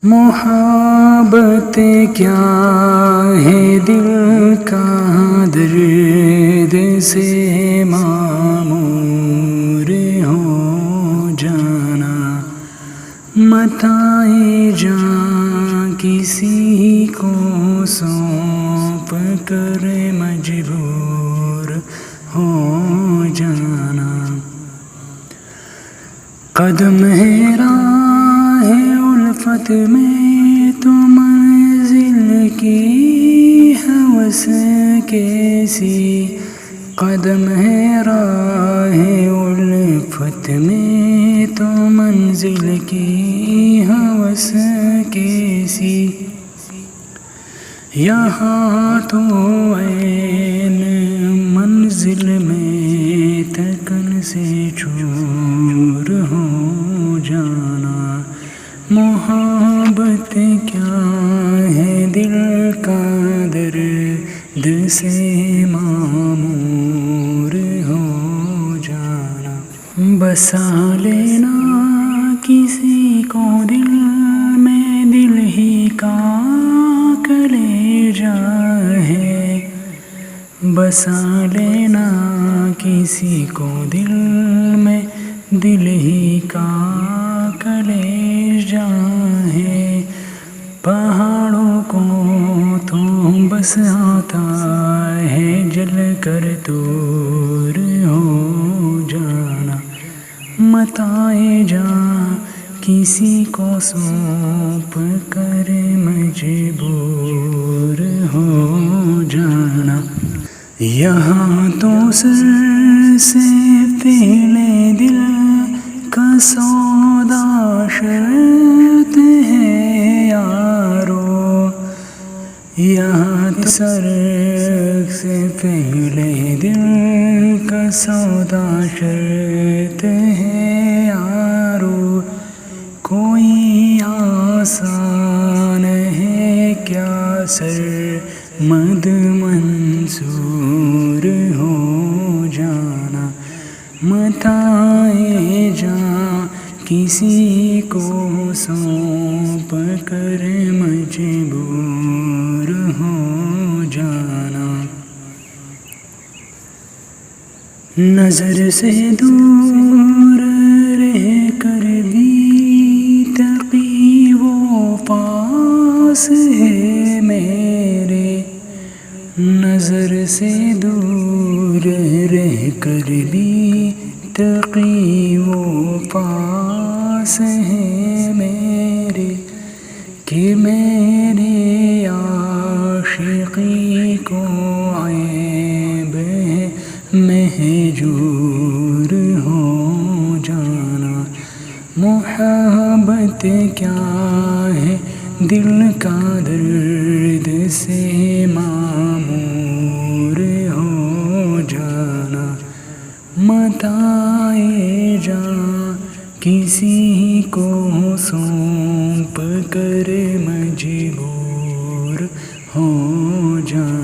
محبت کیا ہے دل کا درد سے معمور ہو جانا، متاع جاں کسی کو سونپ کر مجبور ہو جانا، قدم ہے راہ الفت میں تو منزل کی ہوس کیسی، قدم ہے راہ الفت میں تو منزل کی ہوس کیسی، یہاں تو عین منزل میں تکن سے چور ہو جانا، محبت کیا ہے دل کا درد سے معمور ہو جانا، بسا لینا کسی کو دل میں دل ہی کا کلیجا ہے، بسا لینا کسی کو دل میں دل ہی کا کلیجا ہے، پہاڑوں کو تو بس آتا ہے جل کر دور ہو جانا، متاع جاں کسی کو سونپ کر مجبور ہو جانا، یہاں تو سر سے پہلے دل کا سودا شرط ہے یارو، یہاں تو سر سے پہلے دل کا سودا شرط ہے یارو، کوئی آسان ہے کیا سرمد منصور ہو جانا، متاع جاں کسی کو سونپ کر مجبور ہو جانا، نظر سے دور رہ کر بھی تقی وہ پاس ہے میرے، نظر سے دور رہ کر بھی تقی وہ پاس ہے میرے، کہ میری عاشقی کو عیب ہے مہجور ہو جانا، محبت کیا ہے دل کا درد سے معمور ہو جانا، متاع جاں کسی کو سونپ کر مجبور ہو جانا۔